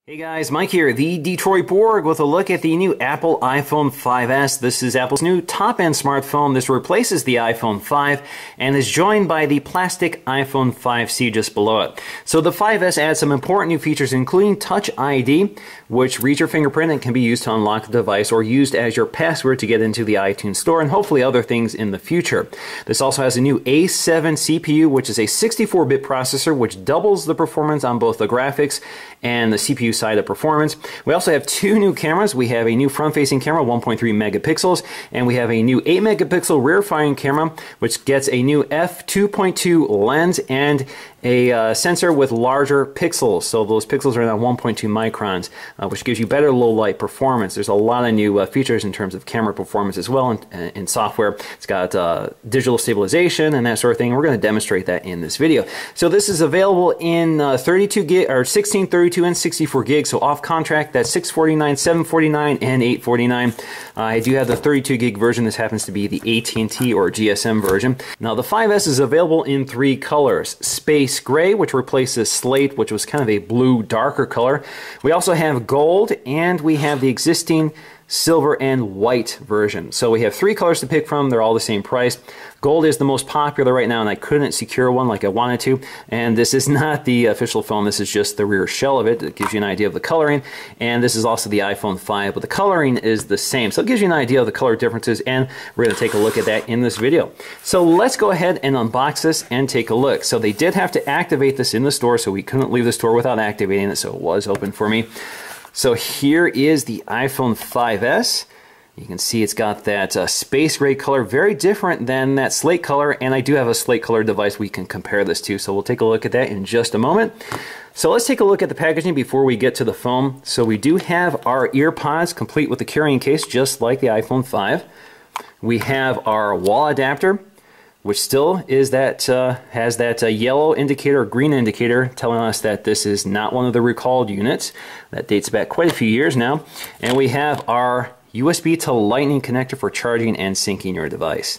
Hey guys, Mike here, the Detroit Borg, with a look at the new Apple iPhone 5s. This is Apple's new top-end smartphone. This replaces the iPhone 5 and is joined by the plastic iPhone 5C just below it. So the 5s adds some important new features, including Touch ID, which reads your fingerprint and can be used to unlock the device or used as your password to get into the iTunes Store, and hopefully other things in the future. This also has a new A7 CPU, which is a 64-bit processor, which doubles the performance on both the graphics and the CPU side of performance. We also have two new cameras. We have a new front-facing camera, 1.3 megapixels, and we have a new 8 megapixel rear-firing camera, which gets a new f2.2 lens and a sensor with larger pixels. So those pixels are now 1.2 microns, which gives you better low-light performance. There's a lot of new features in terms of camera performance as well in software. It's got digital stabilization and that sort of thing. We're going to demonstrate that in this video. So this is available in 32 gig or 16, 32, and 64 gigs. So off contract, that's $649, $749, and $849. I do have the 32 gig version. This happens to be the AT&T or GSM version. Now the 5S is available in three colors: Space Gray, which replaces Slate, which was kind of a blue darker color. We also have Gold, and we have the existing Silver and White version. So we have three colors to pick from. They're all the same price. Gold is the most popular right now, and I couldn't secure one like I wanted to. And this is not the official phone. This is just the rear shell of it. It gives you an idea of the coloring. And this is also the iPhone 5, but the coloring is the same. So it gives you an idea of the color differences, and we're going to take a look at that in this video. So let's go ahead and unbox this and take a look. So they did have to activate this in the store, so we couldn't leave the store without activating it, so it was open for me. So here is the iPhone 5S. You can see it's got that space gray color, very different than that slate color, and I do have a slate color device we can compare this to, so we'll take a look at that in just a moment. So let's take a look at the packaging before we get to the phone. So we do have our ear pods complete with the carrying case, just like the iPhone 5. We have our wall adapter, which still is that has that yellow indicator or green indicator telling us that this is not one of the recalled units. That dates back quite a few years now. And we have our USB to Lightning connector for charging and syncing your device.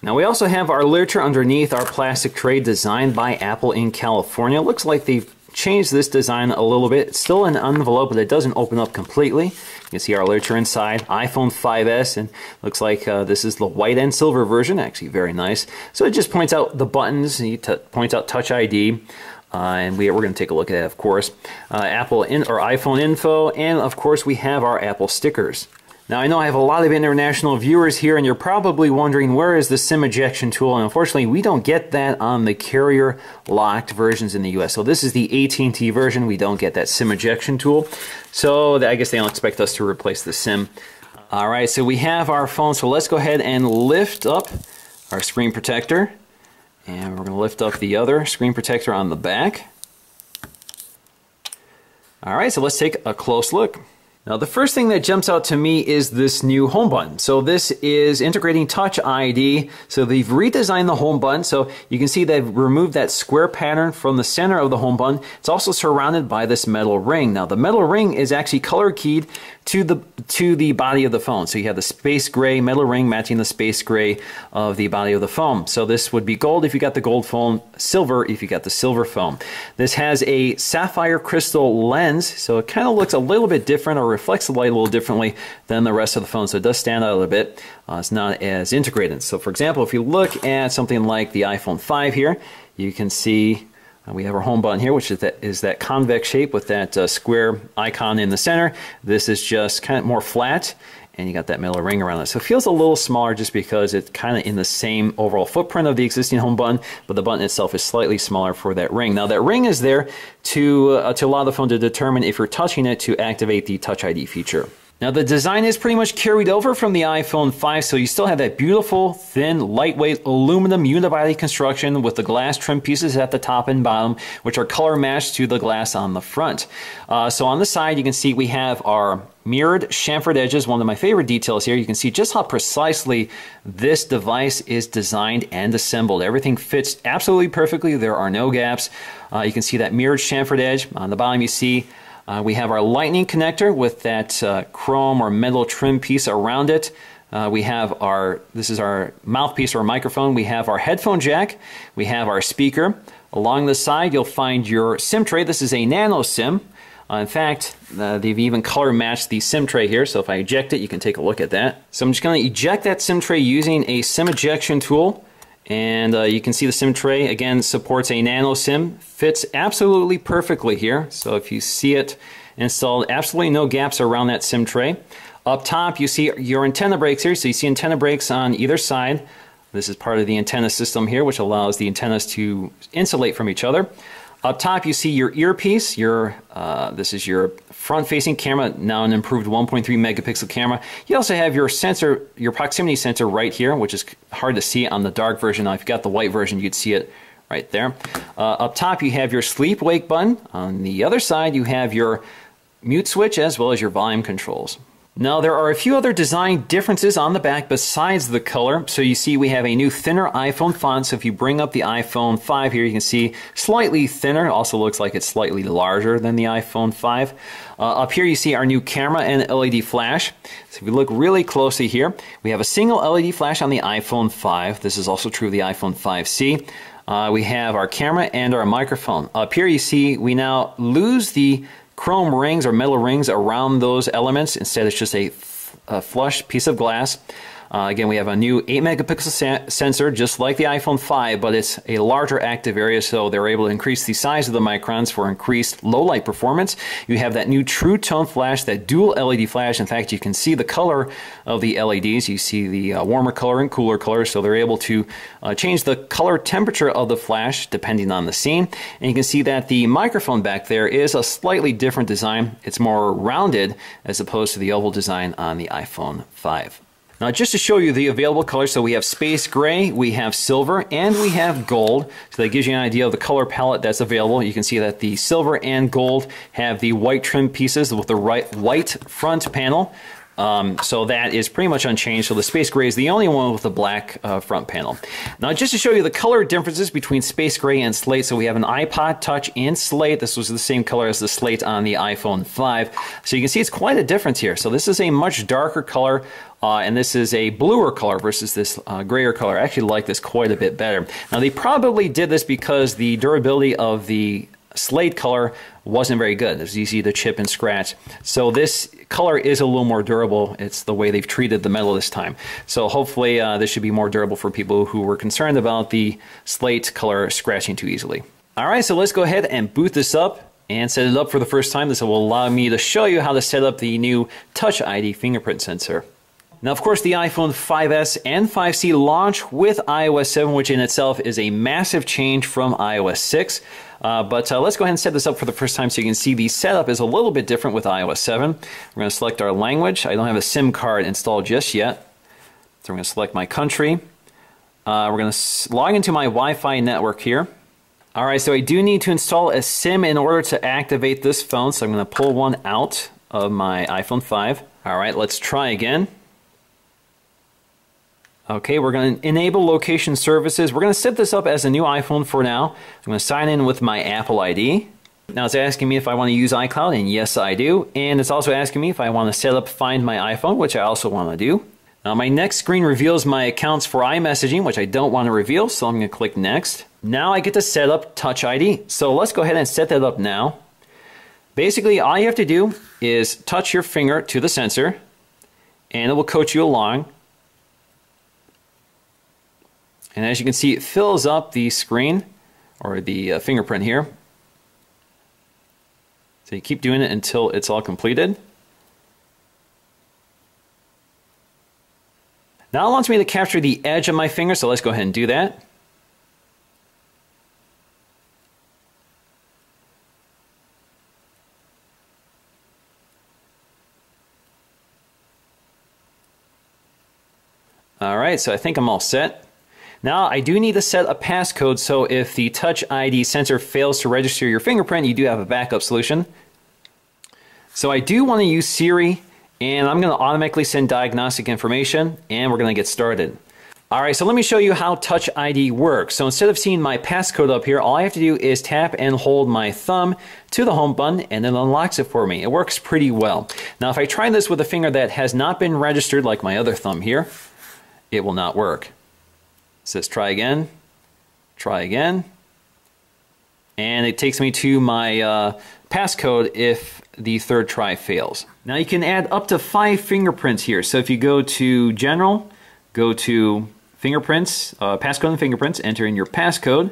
Now we also have our literature underneath our plastic tray designed by Apple in California. It looks like they've changed this design a little bit. It's still an envelope, but it doesn't open up completely. You can see our literature inside, iPhone 5S, and looks like this is the white and silver version. Actually very nice. So it just points out the buttons, it points out Touch ID, and we're going to take a look at it, of course. Apple or iPhone info, and of course we have our Apple stickers. Now I know I have a lot of international viewers here, and you're probably wondering, where is the SIM ejection tool? And unfortunately we don't get that on the carrier locked versions in the US. So this is the AT&T version. We don't get that SIM ejection tool. So I guess they don't expect us to replace the SIM. Alright, so we have our phone. So let's go ahead and lift up our screen protector. And we're going to lift up the other screen protector on the back. Alright, so let's take a close look. Now the first thing that jumps out to me is this new home button. So this is integrating Touch ID. So they've redesigned the home button. So you can see they've removed that square pattern from the center of the home button. It's also surrounded by this metal ring. Now the metal ring is actually color keyed to the body of the phone. So you have the space gray metal ring matching the space gray of the body of the phone. So this would be gold if you got the gold phone, silver if you got the silver phone. This has a sapphire crystal lens, so it kind of looks a little bit different or reflects the light a little differently than the rest of the phone, so it does stand out a little bit. It's not as integrated. So for example, if you look at something like the iPhone 5 here, you can see we have our home button here, which is that convex shape with that square icon in the center. This is just kind of more flat, and you got that metal ring around it. So it feels a little smaller just because it's kind of in the same overall footprint of the existing home button, but the button itself is slightly smaller for that ring. Now that ring is there to allow the phone to determine if you're touching it to activate the Touch ID feature. Now the design is pretty much carried over from the iPhone 5, so you still have that beautiful, thin, lightweight aluminum unibody construction with the glass trim pieces at the top and bottom, which are color matched to the glass on the front. So on the side you can see we have our mirrored chamfered edges, one of my favorite details here. You can see just how precisely this device is designed and assembled. Everything fits absolutely perfectly. There are no gaps. You can see that mirrored chamfered edge. On the bottom you see we have our Lightning connector with that chrome or metal trim piece around it. We have this is our mouthpiece or microphone. We have our headphone jack. We have our speaker. Along the side, you'll find your SIM tray. This is a nano SIM. In fact, they've even color matched the SIM tray here, so if I eject it, you can take a look at that. So I'm just going to eject that SIM tray using a SIM ejection tool, and you can see the SIM tray, again, supports a nano SIM, fits absolutely perfectly here, so if you see it installed, absolutely no gaps around that SIM tray. Up top, you see your antenna brakes here, so you see antenna brakes on either side. This is part of the antenna system here, which allows the antennas to insulate from each other. Up top, you see your earpiece. This is your front-facing camera, now an improved 1.3 megapixel camera. You also have your sensor, your proximity sensor right here, which is hard to see on the dark version. Now, if you got the white version, you'd see it right there. Up top, you have your sleep-wake button. On the other side, you have your mute switch as well as your volume controls. Now, there are a few other design differences on the back besides the color. So you see we have a new thinner iPhone font. So if you bring up the iPhone 5 here, you can see slightly thinner. Also looks like it's slightly larger than the iPhone 5. Up here you see our new camera and LED flash. So if you look really closely here, we have a single LED flash on the iPhone 5. This is also true of the iPhone 5C. We have our camera and our microphone. Up here you see we now lose the chrome rings or metal rings around those elements. Instead, it's just a flush piece of glass. Again, we have a new 8 megapixel sensor, just like the iPhone 5, but it's a larger active area, so they're able to increase the size of the microns for increased low light performance. You have that new True Tone flash, that dual LED flash. In fact, you can see the color of the LEDs. You see the warmer color and cooler color, so they're able to change the color temperature of the flash depending on the scene. And you can see that the microphone back there is a slightly different design. It's more rounded as opposed to the oval design on the iPhone 5. Now, just to show you the available colors, so we have space gray, we have silver, and we have gold. So that gives you an idea of the color palette that's available. You can see that the silver and gold have the white trim pieces with the white front panel. So that is pretty much unchanged. So the space gray is the only one with the black front panel. Now, just to show you the color differences between space gray and slate, so we have an iPod Touch in slate. This was the same color as the slate on the iPhone 5. So you can see it's quite a difference here. So this is a much darker color, and this is a bluer color versus this grayer color. I actually like this quite a bit better. Now, they probably did this because the durability of the slate color wasn't very good. It was easy to chip and scratch. So this color is a little more durable. It's the way they've treated the metal this time. So hopefully this should be more durable for people who were concerned about the slate color scratching too easily. All right, so let's go ahead and boot this up and set it up for the first time. This will allow me to show you how to set up the new Touch ID fingerprint sensor. Now, of course, the iPhone 5S and 5C launch with iOS 7, which in itself is a massive change from iOS 6. But let's go ahead and set this up for the first time so you can see the setup is a little bit different with iOS 7. We're going to select our language. I don't have a SIM card installed just yet. So we're going to select my country. We're going to log into my Wi-Fi network here. All right, so I do need to install a SIM in order to activate this phone. So I'm going to pull one out of my iPhone 5. All right, let's try again. Okay, we're going to enable location services. We're going to set this up as a new iPhone for now. I'm going to sign in with my Apple ID. Now it's asking me if I want to use iCloud, and yes, I do. And it's also asking me if I want to set up Find My iPhone, which I also want to do. Now my next screen reveals my accounts for iMessaging, which I don't want to reveal, so I'm going to click Next. Now I get to set up Touch ID. So let's go ahead and set that up now. Basically, all you have to do is touch your finger to the sensor, and it will coach you along. And as you can see, it fills up the screen, or the fingerprint here. So you keep doing it until it's all completed. Now it wants me to capture the edge of my finger, so let's go ahead and do that. All right, so I think I'm all set. Now, I do need to set a passcode, so if the Touch ID sensor fails to register your fingerprint, you do have a backup solution. So I do want to use Siri, and I'm going to automatically send diagnostic information, and we're going to get started. All right, so let me show you how Touch ID works. So instead of seeing my passcode up here, all I have to do is tap and hold my thumb to the home button, and it unlocks it for me. It works pretty well. Now, if I try this with a finger that has not been registered, like my other thumb here, it will not work. It says try again, and it takes me to my passcode if the third try fails. Now you can add up to 5 fingerprints here. So if you go to General, go to Fingerprints, Passcode and Fingerprints, enter in your passcode.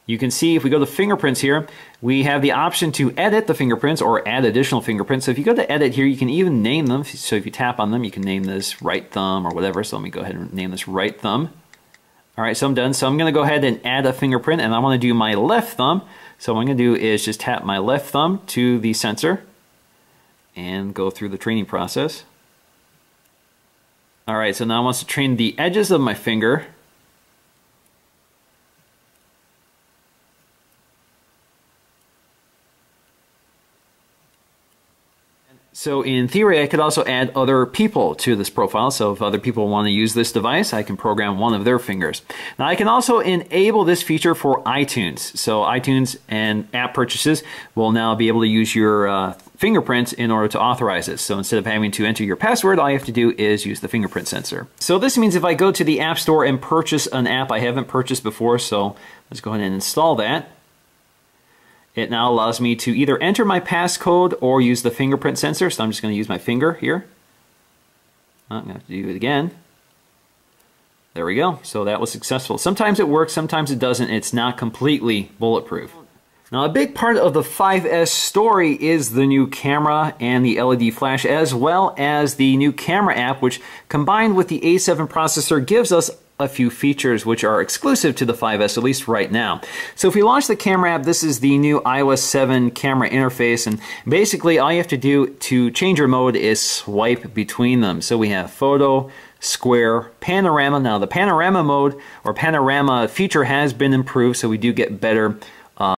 You can see if we go to fingerprints here, we have the option to edit the fingerprints or add additional fingerprints. So if you go to edit here, you can even name them. So if you tap on them, you can name this right thumb or whatever. So let me go ahead and name this right thumb. All right, so I'm done. So I'm going to go ahead and add a fingerprint, and I want to do my left thumb. So what I'm going to do is just tap my left thumb to the sensor and go through the training process. All right, so now I want to train the edges of my finger. So in theory, I could also add other people to this profile. So if other people want to use this device, I can program one of their fingers. Now I can also enable this feature for iTunes. So iTunes and app purchases will now be able to use your fingerprints in order to authorize this. So instead of having to enter your password, all you have to do is use the fingerprint sensor. So this means if I go to the App Store and purchase an app I haven't purchased before, so let's go ahead and install that. It now allows me to either enter my passcode or use the fingerprint sensor. So I'm just going to use my finger here. I'm going to have to do it again. There we go. So that was successful. Sometimes it works, sometimes it doesn't. It's not completely bulletproof. Now a big part of the 5S story is the new camera and the LED flash, as well as the new camera app, which combined with the A7 processor gives us a few features which are exclusive to the 5S, at least right now. So if we launch the camera app, this is the new iOS 7 camera interface, and basically all you have to do to change your mode is swipe between them. So we have photo, square, panorama. Now the panorama mode or panorama feature has been improved, so we do get better